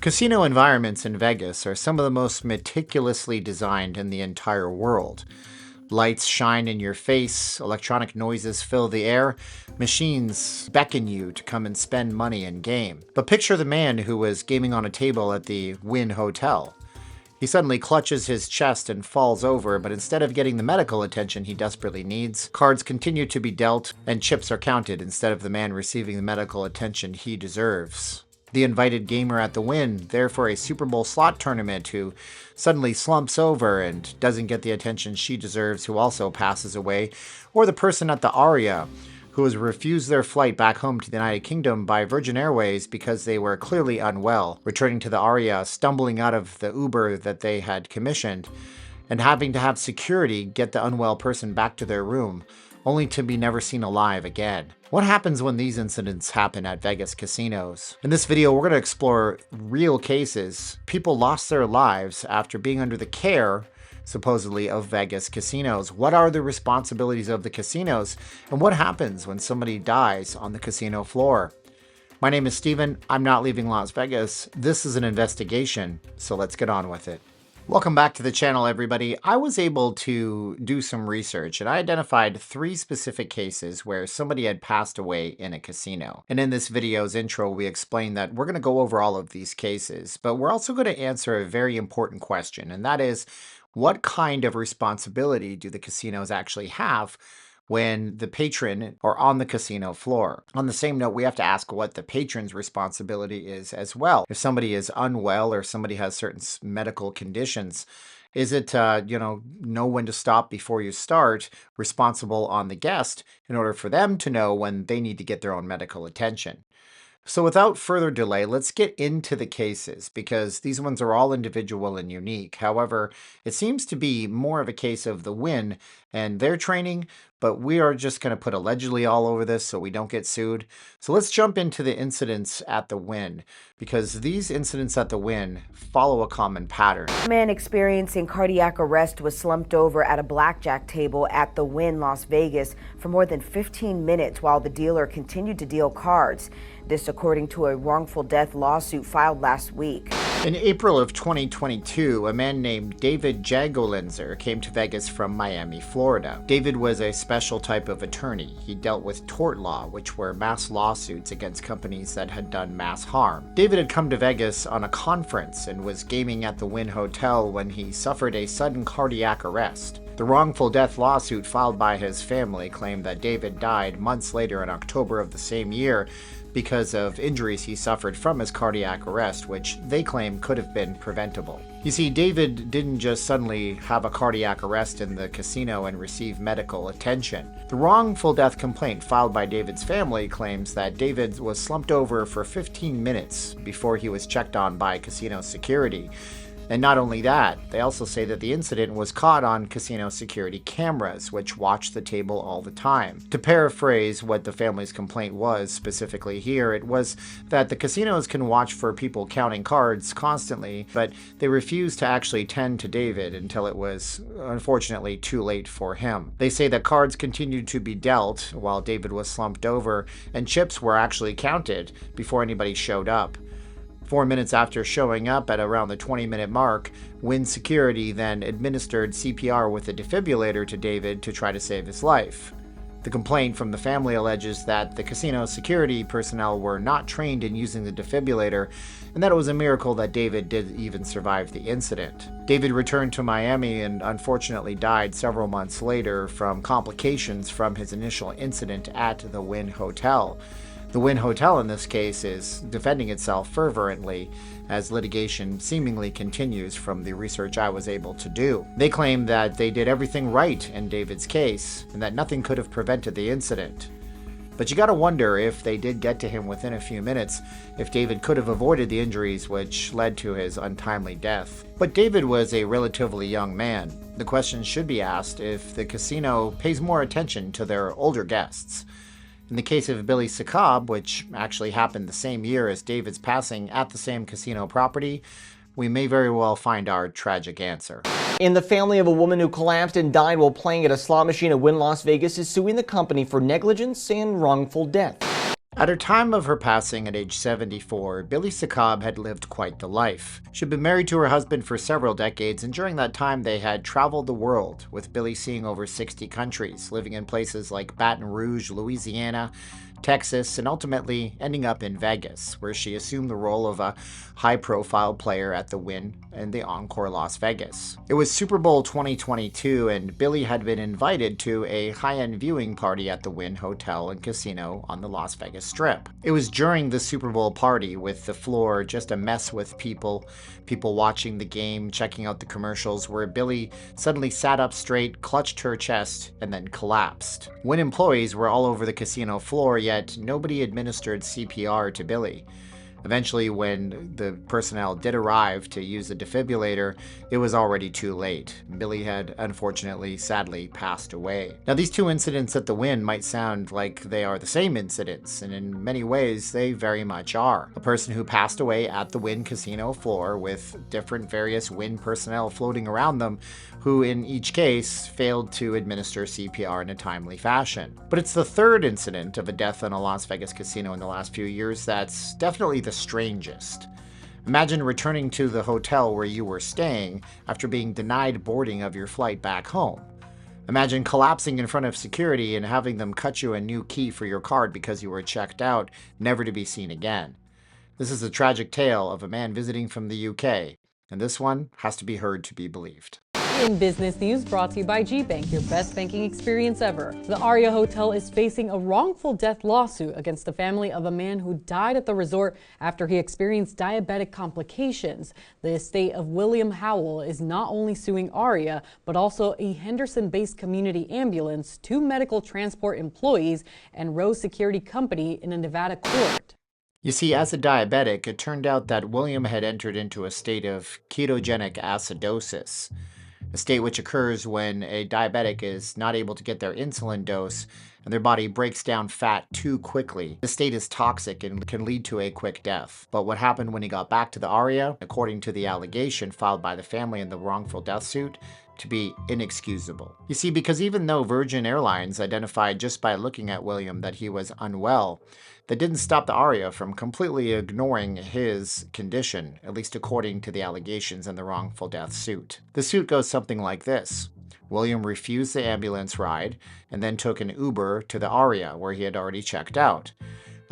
Casino environments in Vegas are some of the most meticulously designed in the entire world. Lights shine in your face, electronic noises fill the air, machines beckon you to come and spend money and game. But picture the man who was gaming on a table at the Wynn Hotel. He suddenly clutches his chest and falls over, but instead of getting the medical attention he desperately needs, cards continue to be dealt and chips are counted instead of the man receiving the medical attention he deserves. The invited gamer at the Wynn, there for a Super Bowl slot tournament, who suddenly slumps over and doesn't get the attention she deserves, who also passes away, or the person at the Aria, who was refused their flight back home to the United Kingdom by Virgin Airways because they were clearly unwell, returning to the Aria, stumbling out of the Uber that they had commissioned, and having to have security get the unwell person back to their room, only to be never seen alive again. What happens when these incidents happen at Vegas casinos? In this video, we're going to explore real cases. People lost their lives after being under the care, supposedly, of Vegas casinos. What are the responsibilities of the casinos? And what happens when somebody dies on the casino floor? My name is Steven. I'm not leaving Las Vegas. This is an investigation, so let's get on with it. Welcome back to the channel, everybody. I was able to do some research and I identified 3 specific cases where somebody had passed away in a casino. And in this video's intro, we explained that we're going to go over all of these cases, but we're also going to answer a very important question, and that is, what kind of responsibility do the casinos actually have when the patron are on the casino floor? On the same note, we have to ask what the patron's responsibility is as well. If somebody is unwell or somebody has certain medical conditions, is it, know when to stop before you start, responsible on the guest in order for them to know when they need to get their own medical attention? So without further delay, let's get into the cases, because these ones are all individual and unique. However, it seems to be more of a case of the Wynn and their training, but we are just going to put allegedly all over this so we don't get sued. So let's jump into the incidents at the Wynn, because these incidents at the Wynn follow a common pattern. A man experiencing cardiac arrest was slumped over at a blackjack table at the Wynn Las Vegas for more than 15 minutes while the dealer continued to deal cards. This according to a wrongful death lawsuit filed last week. In April of 2022, a man named David Jagolinzer came to Vegas from Miami, Florida. David was a special type of attorney. He dealt with tort law, which were mass lawsuits against companies that had done mass harm. David had come to Vegas on a conference and was gaming at the Wynn Hotel when he suffered a sudden cardiac arrest. The wrongful death lawsuit filed by his family claimed that David died months later in October of the same year because of injuries he suffered from his cardiac arrest, which they claim could have been preventable. You see, David didn't just suddenly have a cardiac arrest in the casino and receive medical attention. The wrongful death complaint filed by David's family claims that David was slumped over for 15 minutes before he was checked on by casino security. And not only that, they also say that the incident was caught on casino security cameras, which watched the table all the time. To paraphrase what the family's complaint was specifically here, it was that the casinos can watch for people counting cards constantly, but they refused to actually tend to David until it was, unfortunately, too late for him. They say that cards continued to be dealt while David was slumped over, and chips were actually counted before anybody showed up. 4 minutes after showing up at around the 20-minute mark, Wynn Security then administered CPR with a defibrillator to David to try to save his life. The complaint from the family alleges that the casino security personnel were not trained in using the defibrillator, and that it was a miracle that David did even survive the incident. David returned to Miami and unfortunately died several months later from complications from his initial incident at the Wynn Hotel. The Wynn Hotel in this case is defending itself fervently as litigation seemingly continues from the research I was able to do. They claim that they did everything right in David's case and that nothing could have prevented the incident. But you gotta wonder, if they did get to him within a few minutes, if David could have avoided the injuries which led to his untimely death. But David was a relatively young man. The question should be asked if the casino pays more attention to their older guests. In the case of Billy Sakab, which actually happened the same year as David's passing at the same casino property, we may very well find our tragic answer. And the family of a woman who collapsed and died while playing at a slot machine at Wynn Las Vegas is suing the company for negligence and wrongful death. At her time of her passing at age 74, Billy Sakab had lived quite the life. She'd been married to her husband for several decades, and during that time they had traveled the world, with Billy seeing over 60 countries, living in places like Baton Rouge, Louisiana, Texas, and ultimately ending up in Vegas, where she assumed the role of a high-profile player at the Wynn and the Encore Las Vegas. It was Super Bowl 2022, and Billy had been invited to a high-end viewing party at the Wynn Hotel and Casino on the Las Vegas Strip. It was during the Super Bowl party, with the floor just a mess with people watching the game, checking out the commercials, where Billy suddenly sat up straight, clutched her chest, and then collapsed. Wynn employees were all over the casino floor, yet nobody administered CPR to Billy. Eventually, when the personnel did arrive to use the defibrillator, it was already too late. Billy had unfortunately, sadly, passed away. Now, these two incidents at the Wynn might sound like they are the same incidents, and in many ways, they very much are. A person who passed away at the Wynn casino floor with different various Wynn personnel floating around them, who in each case failed to administer CPR in a timely fashion. But it's the third incident of a death in a Las Vegas casino in the last few years that's definitely the strangest. Imagine returning to the hotel where you were staying after being denied boarding of your flight back home. Imagine collapsing in front of security and having them cut you a new key for your card because you were checked out, never to be seen again. This is a tragic tale of a man visiting from the UK, and this one has to be heard to be believed. In business news brought to you by GBank, your best banking experience ever. The Aria Hotel is facing a wrongful death lawsuit against the family of a man who died at the resort after he experienced diabetic complications. The estate of William Howell is not only suing Aria, but also a Henderson-based community ambulance, 2 medical transport employees, and Rose Security Company in a Nevada court. You see, as a diabetic, it turned out that William had entered into a state of ketogenic acidosis, a state which occurs when a diabetic is not able to get their insulin dose and their body breaks down fat too quickly. This state is toxic and can lead to a quick death. But what happened when he got back to the Aria, according to the allegation filed by the family in the wrongful death suit, to be inexcusable. You see, because even though Virgin Airlines identified just by looking at William that he was unwell, that didn't stop the Aria from completely ignoring his condition, at least according to the allegations in the wrongful death suit. The suit goes something like this. William refused the ambulance ride and then took an Uber to the Aria, where he had already checked out.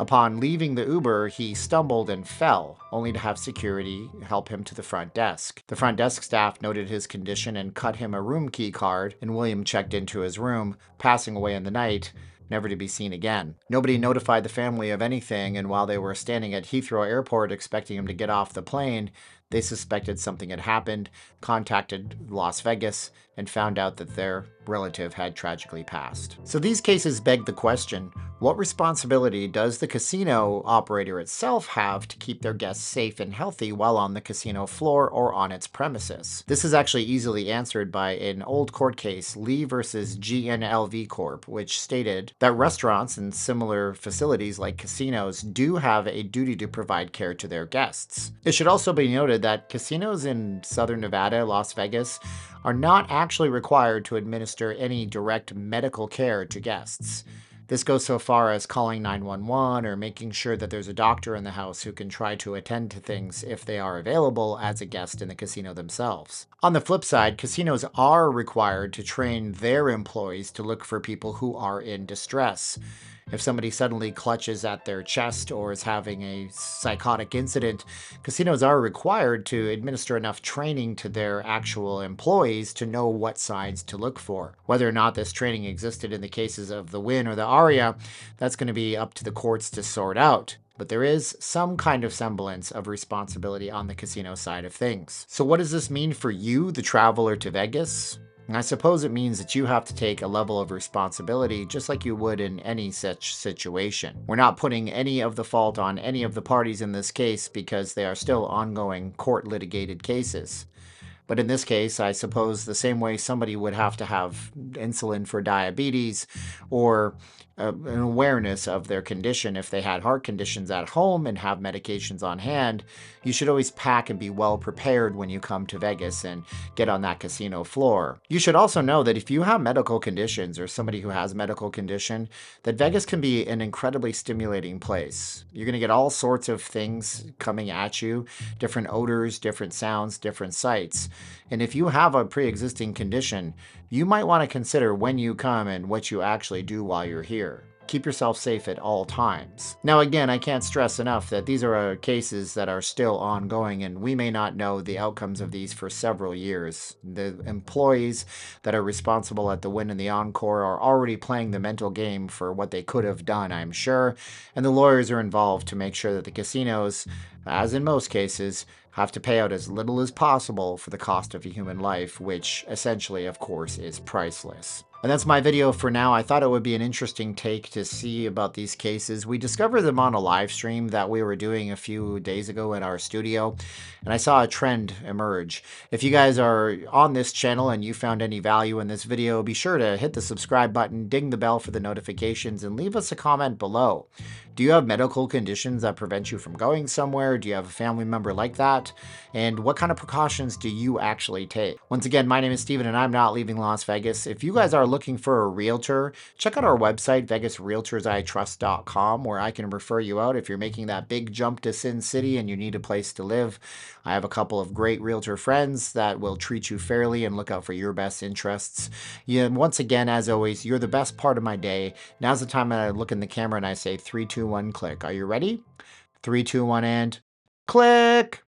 Upon leaving the Uber, he stumbled and fell, only to have security help him to the front desk. The front desk staff noted his condition and cut him a room key card, and William checked into his room, passing away in the night, never to be seen again. Nobody notified the family of anything, and while they were standing at Heathrow Airport expecting him to get off the plane, they suspected something had happened, contacted Las Vegas, and found out that their relative had tragically passed. So these cases beg the question, what responsibility does the casino operator itself have to keep their guests safe and healthy while on the casino floor or on its premises? This is actually easily answered by an old court case, Lee versus GNLV Corp., which stated that restaurants and similar facilities like casinos do have a duty to provide care to their guests. It should also be noted that casinos in Southern Nevada, Las Vegas, are not actually required to administer any direct medical care to guests. This goes so far as calling 911 or making sure that there's a doctor in the house who can try to attend to things if they are available as a guest in the casino themselves. On the flip side, casinos are required to train their employees to look for people who are in distress. If somebody suddenly clutches at their chest or is having a psychotic incident, casinos are required to administer enough training to their actual employees to know what signs to look for. Whether or not this training existed in the cases of the Wynn or the Aria, that's going to be up to the courts to sort out. But there is some kind of semblance of responsibility on the casino side of things. So what does this mean for you, the traveler to Vegas? I suppose it means that you have to take a level of responsibility just like you would in any such situation. We're not putting any of the fault on any of the parties in this case because they are still ongoing court litigated cases. But in this case, I suppose the same way somebody would have to have insulin for diabetes or an awareness of their condition. If they had heart conditions at home and have medications on hand, you should always pack and be well prepared when you come to Vegas and get on that casino floor. You should also know that if you have medical conditions or somebody who has a medical condition, that Vegas can be an incredibly stimulating place. You're going to get all sorts of things coming at you, different odors, different sounds, different sights. And if you have a pre-existing condition, you might want to consider when you come and what you actually do while you're here. Keep yourself safe at all times. Now again, I can't stress enough that these are cases that are still ongoing, and we may not know the outcomes of these for several years. The employees that are responsible at the Wynn and the Encore are already playing the mental game for what they could have done, I'm sure, and the lawyers are involved to make sure that the casinos, as in most cases, have to pay out as little as possible for the cost of a human life, which essentially, of course, is priceless. And that's my video for now. I thought it would be an interesting take to see about these cases. We discovered them on a live stream that we were doing a few days ago in our studio, and I saw a trend emerge. If you guys are on this channel and you found any value in this video, be sure to hit the subscribe button, ding the bell for the notifications, and leave us a comment below. Do you have medical conditions that prevent you from going somewhere? Do you have a family member like that? And what kind of precautions do you actually take? Once again, my name is Steven and I'm not leaving Las Vegas. If you guys are looking for a realtor, check out our website, vegasrealtorsitrust.com, where I can refer you out if you're making that big jump to Sin City and you need a place to live. I have a couple of great realtor friends that will treat you fairly and look out for your best interests. Once again, as always, you're the best part of my day. Now's the time that I look in the camera and I say 3, 2, 1, click. Are you ready? 3, 2, 1, and click!